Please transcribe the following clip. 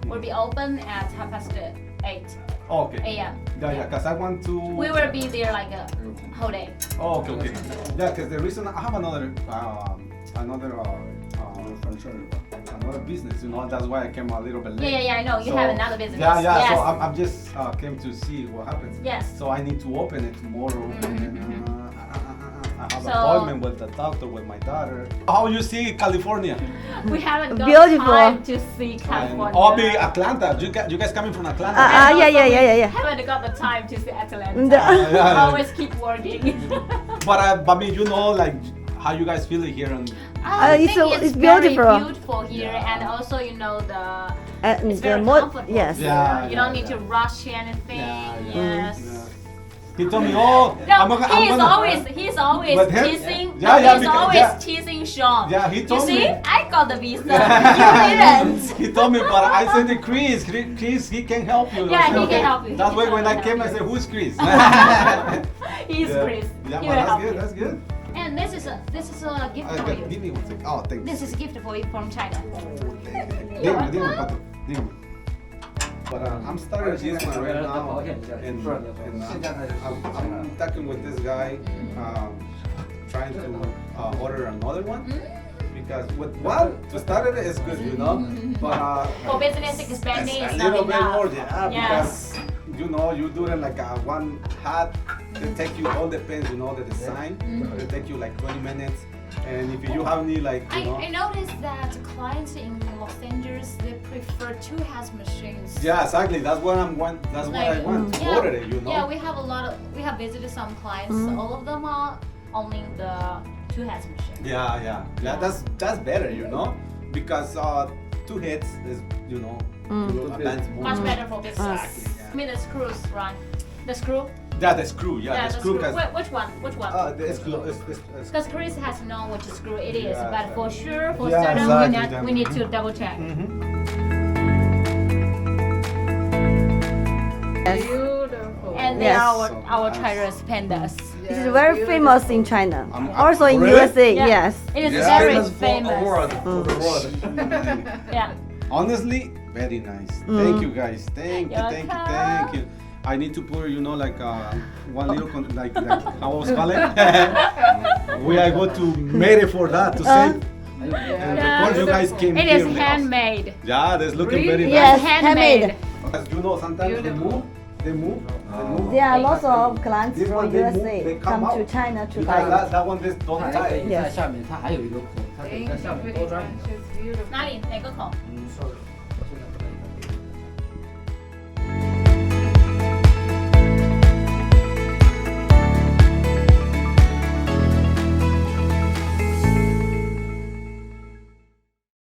will be open at 8:30 Okay. a.m. Yeah, because I want to. We will be there like a whole day. Oh, okay. Yeah, because the reason I have another business, you know, that's why I came a little bit late. Yeah, I know. You So, have another business. Yeah. Yes. So I'm just came to see what happens. Yes. So I need to open it tomorrow. And, I have So- an appointment with the doctor with my daughter. How you see California? We haven't got Beautiful. time to see California. Oh, be Atlanta. You guys coming from Atlanta? Yeah. Haven't got the time to see Atlanta. Yeah. Always keep working. But I mean, you know, like how you guys feel it here and. I think it's very beautiful. beautiful here, Yeah. and also you know And it's the very more, comfortable. yes. Yeah. You don't need to rush anything. Yes. Yeah. He told me, oh, No, he's always But him- teasing. Yeah, he's because- always yeah. teasing Sean. Yeah, he told you see, me. I got the visa. You didn't. He told me, but I said to Chris, he can help you. Yeah, I said, he okay. can help you. That's He why can when I help came, you. I said, who's Chris? He's Yeah. Chris. Yeah, He but will help that's good. you. That's good. And this is a gift for you. Give me one second. Oh, thanks. This is a gift for you from China. Dime, Pato. Dime. But I'm starting this one right now, and I'm talking with this guy, trying to order another one. Because with one to start it is good, you know. But For business expanding, it's it's a not little bit enough. more, yeah. Yes. Because you know you do it like one hat. They take you all depends, you know, the design. They take you like 20 minutes, and if you have any like, you know. I noticed that clients in Los Angeles they prefer two hats machines. Yeah, exactly. That's what I want to order it, you know. Yeah, we have visited some clients. All of them are owning the two hats machine. Yeah. That's better, you know, because two heads is, you know, advanced more. Much better for business. Exactly. Yeah. I mean the screws, right? The screw? Yeah, the screw. Yeah, Yeah, the screw. Which one? Which one? The screw. Because Chris has known which screw it is, Yeah, but for sure, for yeah, certain, exactly. we need to double check. Beautiful. And they Yes. are So our nice. Chinese pandas. This is very famous in China. I'm Also in really? USA, Yeah. yes. It is Yeah. very Famous for famous. award for the world. Yeah. Honestly, very nice. Thank you guys. Thank You're you. welcome. I need to put, you know, like one little like how I was calling. We are going to made it for that to say. And because you guys came It here. is handmade. Yeah, that's looking very nice. Yes, handmade. handmade. Because you know, sometimes they move. There are lots of clients This from one, they move, USA they come come to out. China to Because buy. that one this don't 它 tie. 在下面，它还有一个孔，它得在下面多钻。哪里？哪个孔？